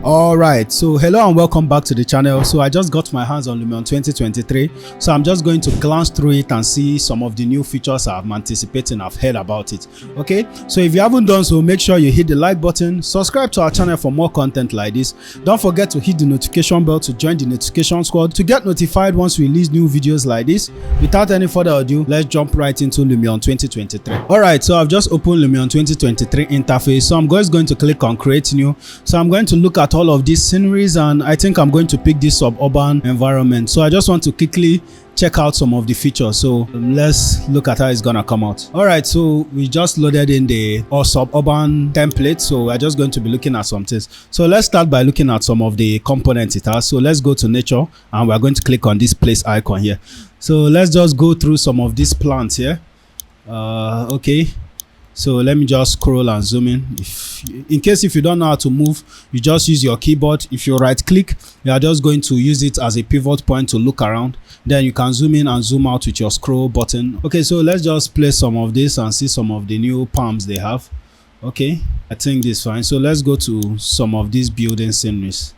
All right, so hello and welcome back to the channel. So I just got my hands on Lumion 2023, so I'm just going to glance through it and see some of the new features I'm anticipating. I've heard about it. Okay, so if you haven't done so, make sure you hit the like button, subscribe to our channel for more content like this. Don't forget to hit the notification bell to join the notification squad to get notified once we release new videos like this. Without any further ado, let's jump right into Lumion 2023. All right, so I've just opened Lumion 2023 interface, so I'm just going to click on create new. So I'm going to look at all of these sceneries, and I think I'm going to pick this suburban environment. So I just want to quickly check out some of the features. So let's look at how it's gonna come out. All right, so we just loaded in the suburban template, so we're just going to be looking at some things. So let's start by looking at some of the components it has. So let's go to nature, and we're going to click on this place icon here. So let's just go through some of these plants here. Okay, so let me just scroll and zoom in. In case you don't know how to move, you just use your keyboard. If you right click, you are just going to use it as a pivot point to look around. Then you can zoom in and zoom out with your scroll button. Okay, so let's just play some of this and see some of the new palms they have. Okay, I think this is fine. So let's go to some of these building sceneries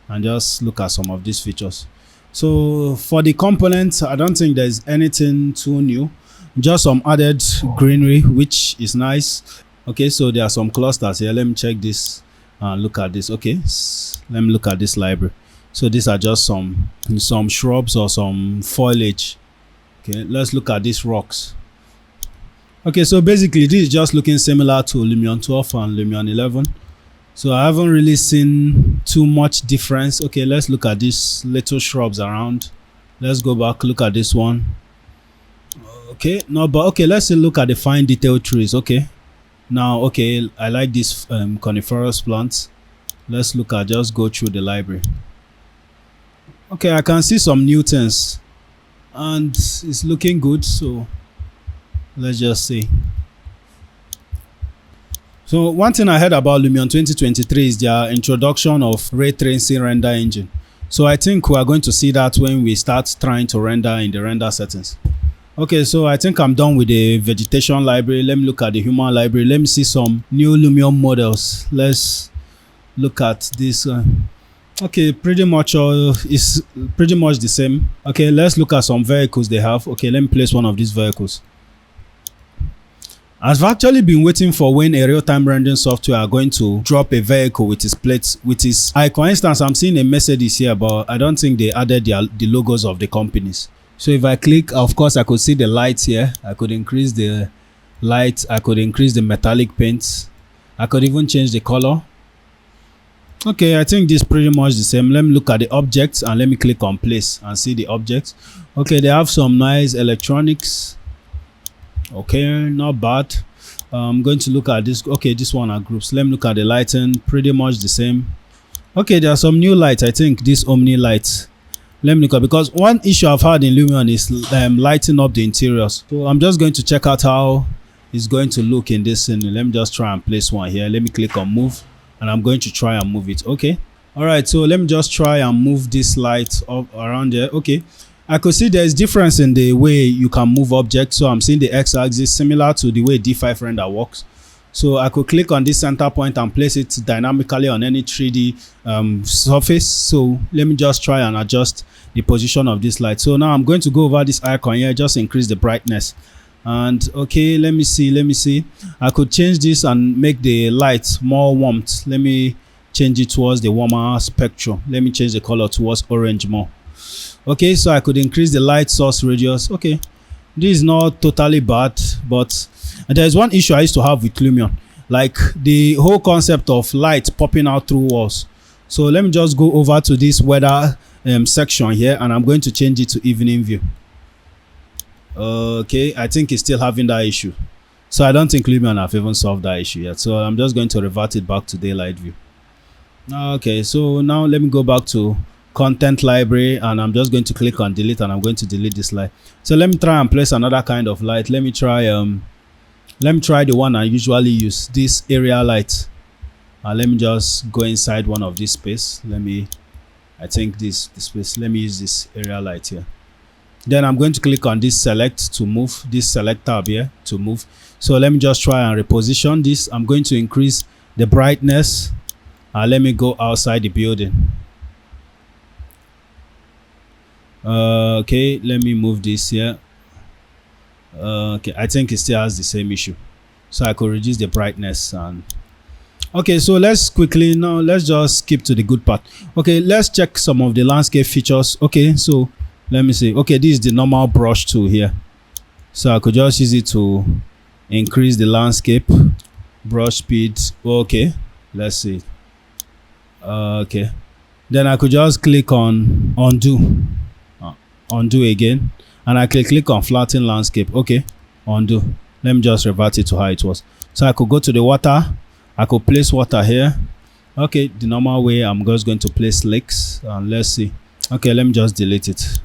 and just look at some of these features. So for the components, I don't think there's anything too new, just some added greenery, which is nice. Okay, so there are some clusters here. Let me check this and look at this. Okay, let me look at this library. So these are just some shrubs or some foliage. Okay, let's look at these rocks. Okay, so basically this is just looking similar to Lumion 12 and Lumion 11. So I haven't really seen too much difference. Okay, let's look at these little shrubs around. Let's go back, look at this one. Okay, no, but okay, let's look at the fine detailed trees. Okay, now, okay, I like these coniferous plants. Let's look at, just go through the library. Okay, I can see some new things and it's looking good, so let's just see. So one thing I heard about Lumion 2023 is their introduction of ray tracing render engine. So I think we are going to see that when we start trying to render in the render settings. Okay, so I think I'm done with the vegetation library. Let me look at the human library. Let me see some new Lumion models. Let's look at this. Okay, pretty much it's pretty much the same. Okay, let's look at some vehicles they have. Okay, let me place one of these vehicles. I've actually been waiting for when a real-time rendering software are going to drop a vehicle with its plates, with its icon. For instance, I'm seeing a Mercedes here, but I don't think they added the logos of the companies. So if I click, of course, I could see the lights here. I could increase the light. I could increase the metallic paints. I could even change the color. Okay, I think this is pretty much the same. Let me look at the objects and let me click on place and see the objects. Okay, they have some nice electronics. Okay, not bad. I'm going to look at this. Okay, this one are groups. Let me look at the lighting. Pretty much the same. Okay, there are some new lights. I think this Omni light. Let me look at, because one issue I've had in Lumion is lighting up the interiors. So I'm just going to check out how it's going to look in this scene. Let me just try and place one here. Let me click on move, and I'm going to try and move it. Okay, all right, so let me just try and move this light up around there. Okay, I could see there's difference in the way you can move objects. So I'm seeing the x-axis similar to the way D5 render works. So I could click on this center point and place it dynamically on any 3D surface. So let me just try and adjust the position of this light. So now I'm going to go over this icon here, just increase the brightness. And okay, let me see. I could change this and make the light more warmth. Let me change it towards the warmer spectrum. Let me change the color towards orange more. Okay, so I could increase the light source radius. Okay, this is not totally bad, but there's one issue I used to have with Lumion, like the whole concept of light popping out through walls. So let me just go over to this weather section here, and I'm going to change it to evening view. Okay, I think it's still having that issue. So I don't think Lumion have even solved that issue yet. So I'm just going to revert it back to daylight view. Okay, so now let me go back to content library, and I'm just going to click on delete, and I'm going to delete this light. So let me try and place another kind of light. Let me try the one I usually use, this area light. Let me just go inside one of this space. I think this space, let me use this area light here. Then I'm going to click on this select to move, this select tab here to move. So let me just try and reposition this. I'm going to increase the brightness Let me go outside the building. Okay, let me move this here. Okay, I think it still has the same issue, so I could reduce the brightness. And okay, so let's quickly now, let's just skip to the good part. Okay, let's check some of the landscape features. Okay, so let me see. Okay, this is the normal brush tool here, so I could just use it to increase the landscape brush speed. Okay, let's see. Okay, then I could just click on undo again, and I click on flatten landscape. Okay, undo. Let me just revert it to how it was. So I could go to the water, I could place water here. Okay, the normal way, I'm just going to place lakes, and let's see. Okay, let me just delete it.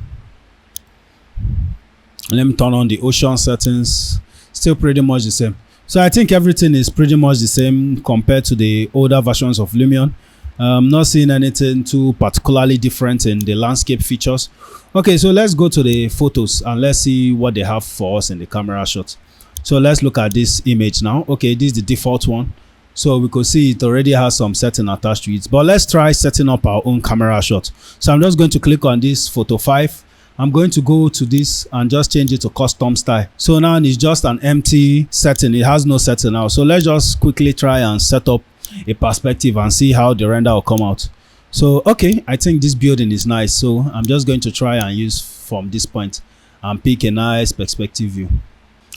Let me turn on the ocean settings. Still pretty much the same. So I think everything is pretty much the same compared to the older versions of Lumion. I'm not seeing anything too particularly different in the landscape features. Okay, so let's go to the photos and let's see what they have for us in the camera shot. So let's look at this image now. Okay, this is the default one. So we could see it already has some setting attached to it, but let's try setting up our own camera shot. So I'm just going to click on this photo 5. I'm going to go to this and just change it to custom style. So now it's just an empty setting. It has no setting now. So let's just quickly try and set up a perspective and see how the render will come out. So okay, I think this building is nice. So I'm just going to try and use from this point and pick a nice perspective view.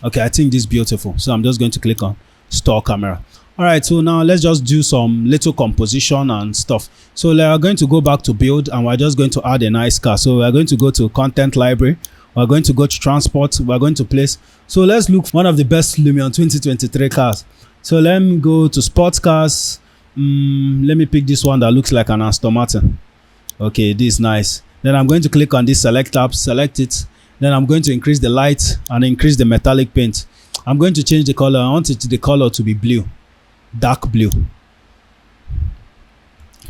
Okay, I think this is beautiful. So I'm just going to click on store camera. All right, so now let's just do some little composition and stuff. So we're going to go back to build, and we're just going to add a nice car. So we're going to go to content library. We're going to go to transport. We're going to place. So let's look for one of the best Lumion 2023 cars. So let me go to sports cars. Let me pick this one that looks like an Aston Martin. Okay, this is nice. Then I'm going to click on this select tab, select it. Then I'm going to increase the light and increase the metallic paint. I'm going to change the color. I want the color to be blue. Dark blue.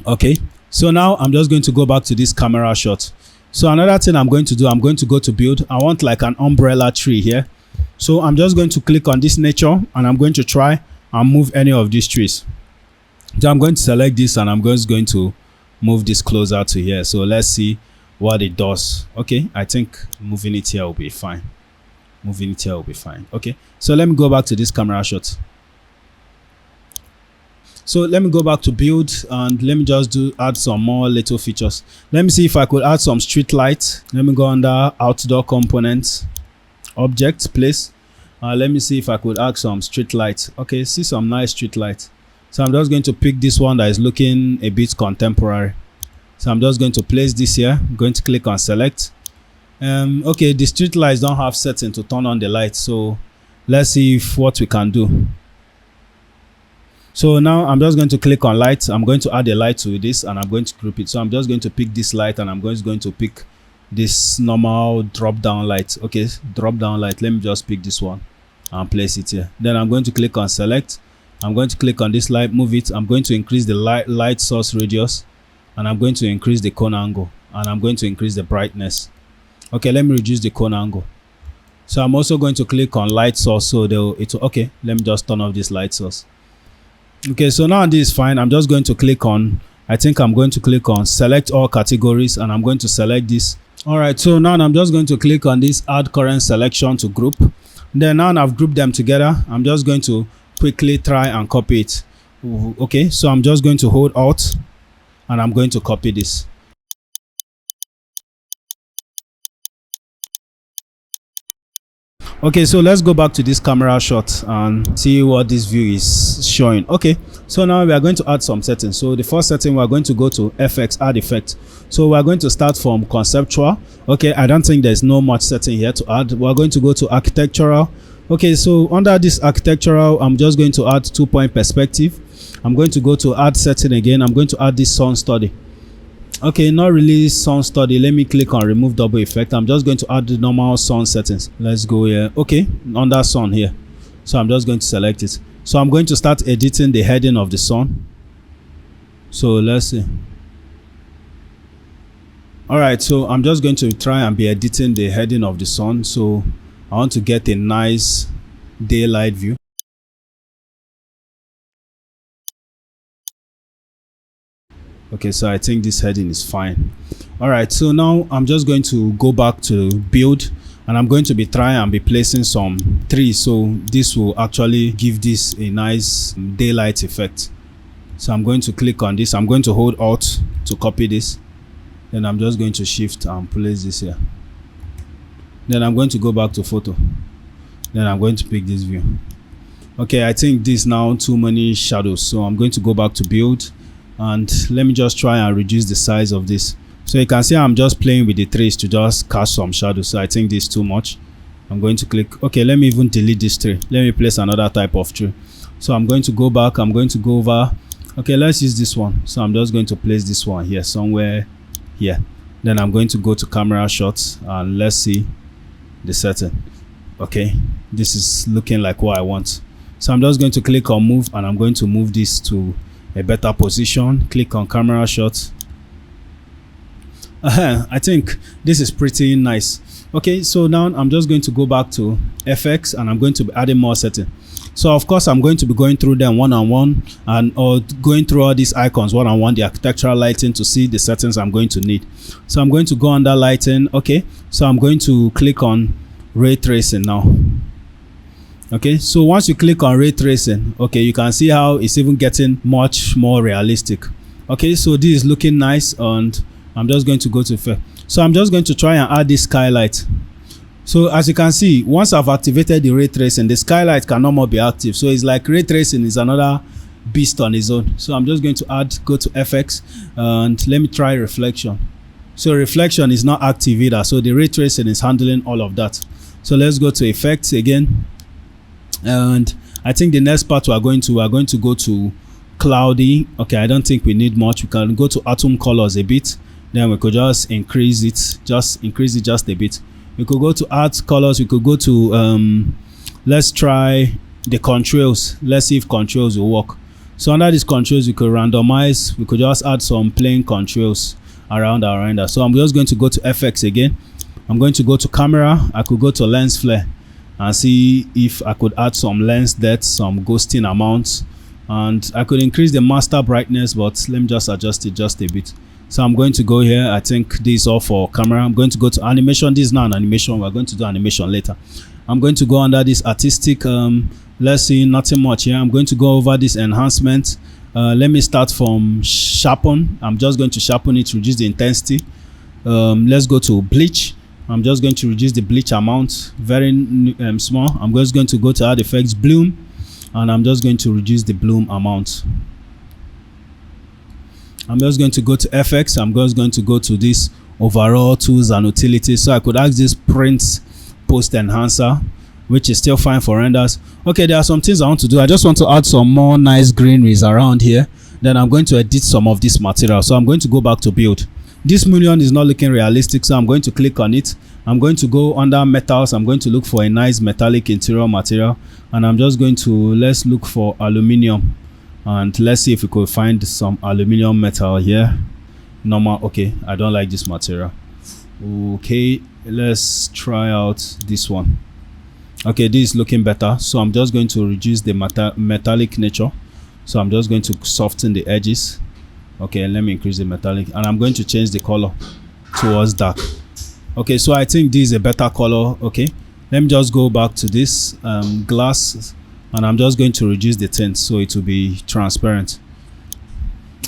Okay, so now I'm just going to go back to this camera shot. So another thing I'm going to do, I'm going to go to build. I want like an umbrella tree here. So I'm just going to click on this nature, and I'm going to try and move any of these trees. So I'm going to select this, and I'm just going to move this closer to here. So let's see what it does. Okay, I think moving it here will be fine. Moving it here will be fine. Okay, so let me go back to this camera shot. So let me go back to build, and let me just add some more little features. Let me see if I could add some street light. Let me go under outdoor components, object, place. Let me see if I could add some street light. Okay, see some nice street light. So I'm just going to pick this one that is looking a bit contemporary. So I'm just going to place this here. I'm going to click on select. Okay, the street lights don't have setting to turn on the light. So let's see what we can do. So now I'm just going to click on light. I'm going to add a light to this, and I'm going to group it. So I'm just going to pick this light, and I'm going to pick this normal drop down light. Okay, drop down light. Let me just pick this one and place it here. Then I'm going to click on select. I'm going to click on this light, move it. I'm going to increase the light source radius, and I'm going to increase the cone angle, and I'm going to increase the brightness. Okay, let me reduce the cone angle. So I'm also going to click on light source. So okay, let me just turn off this light source. Okay, so now this is fine. I'm just going to click on, I think I'm going to click on select all categories, and I'm going to select this. All right, so now I'm just going to click on this add current selection to group. Then now I've grouped them together. I'm just going to quickly try and copy it. Okay, so I'm just going to hold Alt, and I'm going to copy this. Okay, so let's go back to this camera shot and see what this view is showing. Okay, so now we are going to add some settings. So the first setting, we're going to go to FX, add effect. So we're going to start from conceptual. Okay, I don't think there's no much setting here to add. We're going to go to architectural. Okay, so under this architectural, I'm just going to add 2-point perspective. I'm going to go to add setting again. I'm going to add this sun study. Okay, not really sun study. Let me click on remove double effect. I'm just going to add the normal sun settings. Let's go here. Okay, under sun here. So I'm just going to select it. So I'm going to start editing the heading of the sun. So let's see. All right, so I'm just going to try and be editing the heading of the sun. So I want to get a nice daylight view. Okay, so I think this heading is fine. All right, so now I'm just going to go back to build, and I'm going to be trying and be placing some trees, so this will actually give this a nice daylight effect. So I'm going to click on this. I'm going to hold Alt to copy this. Then I'm just going to shift and place this here. Then I'm going to go back to photo. Then I'm going to pick this view. Okay, I think this now too many shadows, so I'm going to go back to build, and let me just try and reduce the size of this. So you can see I'm just playing with the trees to just cast some shadows. So I think this is too much. I'm going to click. Okay, let me even delete this tree. Let me place another type of tree. So I'm going to go back. I'm going to go over. Okay, let's use this one. So I'm just going to place this one here somewhere here. Then I'm going to go to camera shots, and let's see the setting. Okay, this is looking like what I want. So I'm just going to click on move, and I'm going to move this to a better position. Click on camera shot. I think this is pretty nice. Okay, so now I'm just going to go back to FX, and I'm going to be adding more settings. So of course I'm going to be going through them one-on-one, and or going through all these icons one-on-one, the architectural lighting, to see the settings I'm going to need. So I'm going to go under lighting. Okay, so I'm going to click on ray tracing now. Okay, so once you click on ray tracing, okay, you can see how it's even getting much more realistic. Okay, so this is looking nice, and I'm just going to go to effect. So I'm just going to try and add this skylight. So as you can see, once I've activated the ray tracing, the skylight can no more be active. So it's like ray tracing is another beast on its own. So I'm just going to go to FX, and let me try reflection. So reflection is not active either. So the ray tracing is handling all of that. So let's go to effects again. And I think the next part we are going to go to cloudy. Okay, I don't think we need much. We can go to atom colors a bit. Then we could just increase it just a bit. We could go to art colors. We could go to let's try the controls. Let's see if controls will work. So under these controls, we could randomize. We could just add some plain controls around our render. So I'm just going to go to FX again. I'm going to go to camera. I could go to lens flare and see if I could add some lens depth, some ghosting amounts, and I could increase the master brightness, but let me just adjust it just a bit. So I'm going to go here. I think this is all for camera. I'm going to go to animation. This is not an animation. We're going to do animation later. I'm going to go under this artistic. Let's see, nothing much here. I'm going to go over this enhancement. Let me start from sharpen. I'm just going to sharpen it, reduce the intensity. Let's go to bleach. I'm just going to reduce the bleach amount very small. I'm just going to go to add effects, bloom, and I'm just going to reduce the bloom amount. I'm just going to go to FX. I'm just going to go to this overall tools and utilities. So I could ask this print post enhancer, which is still fine for renders. Okay, there are some things I want to do. I just want to add some more nice greeneries around here. Then I'm going to edit some of this material. So I'm going to go back to build. This Lumion is not looking realistic, so I'm going to click on it. I'm going to go under metals. I'm going to look for a nice metallic interior material, and I'm just going to, let's look for aluminium, and let's see if we could find some aluminium metal here. Normal. Okay, I don't like this material. Okay, let's try out this one. Okay, this is looking better, so I'm just going to reduce the metallic nature. So I'm just going to soften the edges. Okay, let me increase the metallic, and I'm going to change the color towards dark. Okay, so I think this is a better color. Okay, let me just go back to this glass, and I'm just going to reduce the tint so it will be transparent.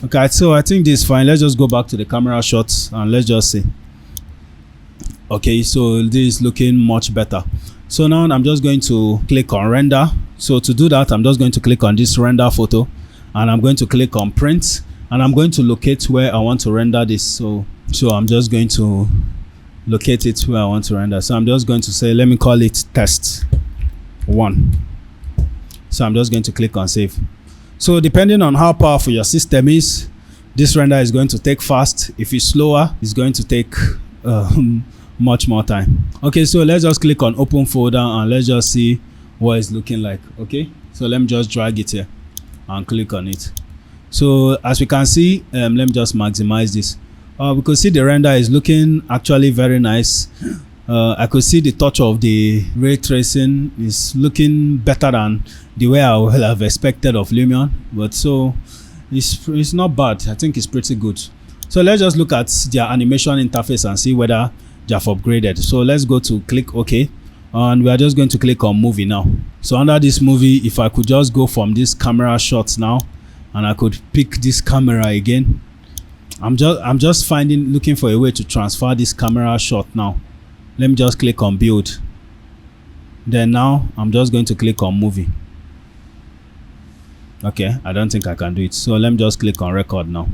Okay, so I think this is fine. Let's just go back to the camera shots, and let's just see. Okay, so this is looking much better. So now I'm just going to click on render. So to do that, I'm just going to click on this render photo, and I'm going to click on print, and I'm going to locate where I want to render this. So I'm just going to locate it where I want to render. So I'm just going to say, let me call it test 1. So I'm just going to click on save. So depending on how powerful your system is, this render is going to take fast. If it's slower, it's going to take much more time. Okay, so let's just click on open folder, and let's just see what it's looking like. Okay, so let me just drag it here and click on it. So as we can see, let me just maximize this. We could see the render is looking actually very nice. I could see the touch of the ray tracing is looking better than the way I would have expected of Lumion. But so It's not bad. I think it's pretty good. So let's just look at their animation interface and see whether they have upgraded. So let's go to click OK, and we are just going to click on movie now. So under this movie, if I could just go from this camera shots now, and I could pick this camera again. I'm just looking for a way to transfer this camera shot now. Let me just click on build. Then now I'm just going to click on movie. Okay, I don't think I can do it. So let me just click on record now.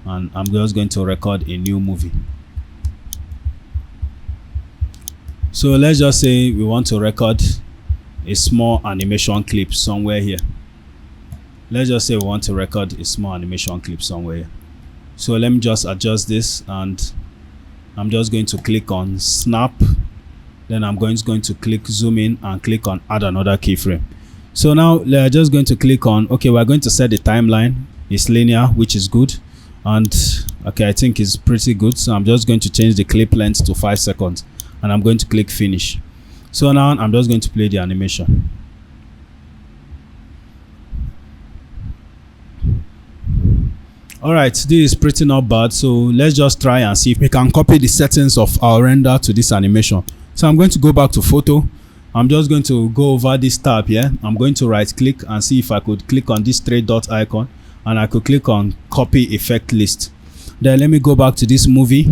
And I'm just going to record a new movie. So let's just say we want to record a small animation clip somewhere here. Let's just say we want to record a small animation clip somewhere here. So let me just adjust this, and I'm just going to click on snap. Then I'm going to click zoom in and click on add another keyframe. So now we're just going to click on, okay, we're going to set the timeline. It's linear, which is good. And okay, I think it's pretty good. So I'm just going to change the clip length to 5 seconds, and I'm going to click finish. So now I'm just going to play the animation. All right, this is pretty not bad. So let's just try and see if we can copy the settings of our render to this animation. So I'm going to go back to photo. I'm just going to go over this tab here. I'm going to right click and see if I could click on this 3 dot icon, and I could click on copy effect list. Then let me go back to this movie,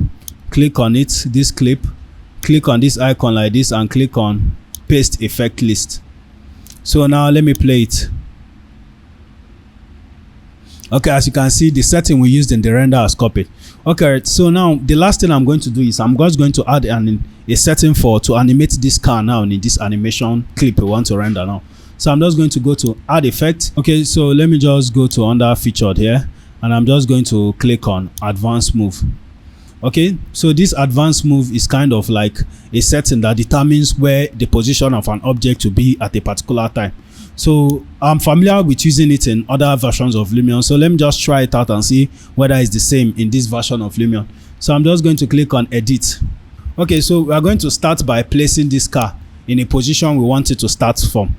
click on it, this clip, click on this icon like this, and click on paste effect list. So now let me play it. Okay, as you can see, the setting we used in the render has copied. Okay, so now the last thing I'm going to do is I'm just going to add a setting to animate this car now in this animation clip we want to render now. So I'm just going to go to add effect. Okay, so let me just go to under featured here, and I'm just going to click on advanced move. Okay, so this advanced move is kind of like a setting that determines where the position of an object will be at a particular time. So I'm familiar with using it in other versions of Lumion. So let me just try it out and see whether it's the same in this version of Lumion. So I'm just going to click on edit. Okay, so we are going to start by placing this car in a position we want it to start from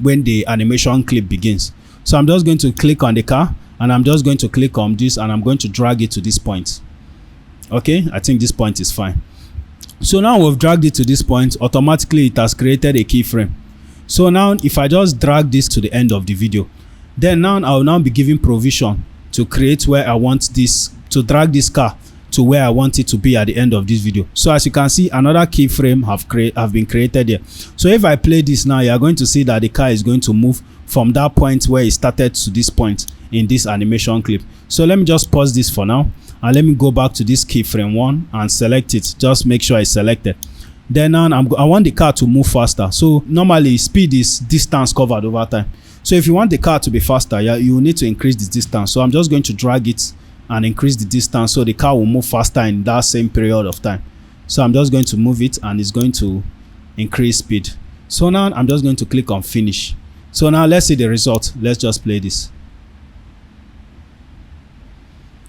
when the animation clip begins. So I'm just going to click on the car, and I'm just going to click on this, and I'm going to drag it to this point. Okay, I think this point is fine. So now we've dragged it to this point. Automatically it has created a keyframe. So now if I just drag this to the end of the video, then now I will now be given provision to create where I want this, to drag this car to where I want it to be at the end of this video. So as you can see, another keyframe have been created here. So if I play this now, you are going to see that the car is going to move from that point where it started to this point in this animation clip. So let me just pause this for now, and let me go back to this keyframe 1 and select it. Just make sure it's selected. Then now I want the car to move faster. So normally speed is distance covered over time. So if you want the car to be faster, you need to increase the distance. So I'm just going to drag it and increase the distance so the car will move faster in that same period of time. So I'm just going to move it, and it's going to increase speed. So now I'm just going to click on finish. So now let's see the result. Let's just play this.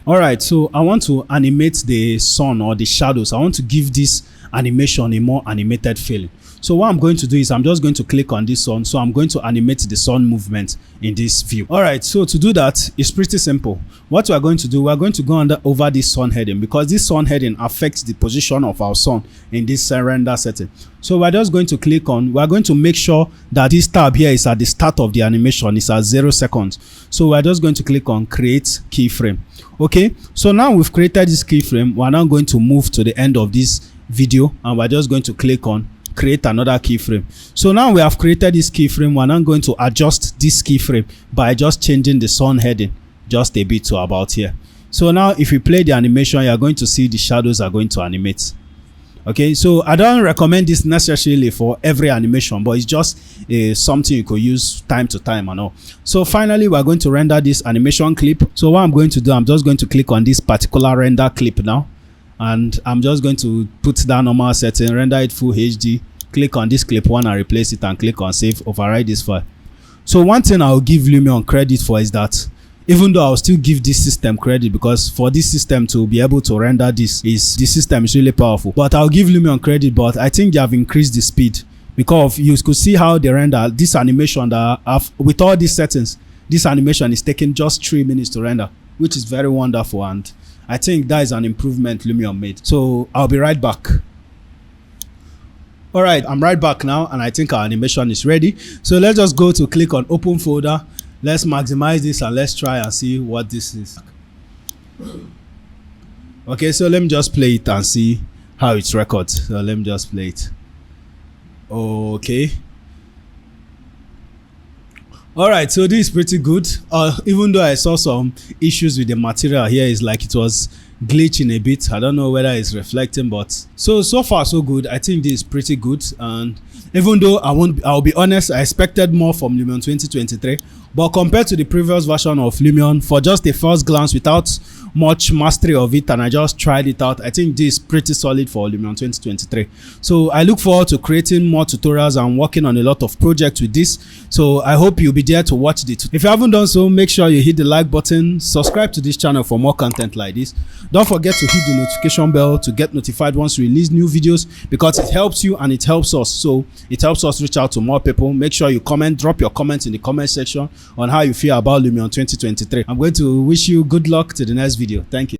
All right, so I want to animate the sun or the shadows. I want to give this animation a more animated feeling. So what I'm going to do is I'm just going to click on this sun. So I'm going to animate the sun movement in this view. All right, so to do that, it's pretty simple. What we are going to do, we are going to go over this sun heading, because this sun heading affects the position of our sun in this render setting. So we're just going to click on, we're going to make sure that this tab here is at the start of the animation, it's at 0 seconds. So we're just going to click on create keyframe. Okay, so now we've created this keyframe. We're now going to move to the end of this video, and we're just going to click on create another keyframe. So now we have created this keyframe. We're now going to adjust this keyframe by just changing the sun heading just a bit to about here. So now if you play the animation, you're going to see the shadows are going to animate. Okay, so I don't recommend this necessarily for every animation, but it's just something you could use time to time and all. So finally, we're going to render this animation clip. So what I'm going to do, I'm just going to click on this particular render clip now, and I'm just going to put that normal setting, render it full HD, click on this clip 1 and replace it, and click on save, override this file. So one thing I'll give Lumion credit for is that, even though I'll still give this system credit, because for this system to be able to render the system is really powerful, but I'll give Lumion credit, but I think they have increased the speed, because you could see how they render this animation that with all these settings, this animation is taking just 3 minutes to render, which is very wonderful, and I think that is an improvement Lumion made. So I'll be right back. All right, I'm right back now, and I think our animation is ready. So let's just go to click on open folder. Let's maximize this and let's try and see what this is. Okay, so let me just play it and see how it records. So let me just play it. Okay. All right, so this is pretty good. Even though I saw some issues with the material here, it's like it was glitching a bit. I don't know whether it's reflecting, but so far so good. I think this is pretty good. And even though I'll be honest, I expected more from Lumion 2023, but compared to the previous version of Lumion, for just a first glance without much mastery of it, and I just tried it out, I think this is pretty solid for Lumion 2023. So I look forward to creating more tutorials and working on a lot of projects with this. So I hope you'll be there to watch it. If you haven't done so, make sure you hit the like button, subscribe to this channel for more content like this. Don't forget to hit the notification bell to get notified once we release new videos, because it helps you and it helps us. So it helps us reach out to more people. Make sure you drop your comments in the comment section on how you feel about Lumion 2023. I'm going to wish you good luck to the next video. Thank you.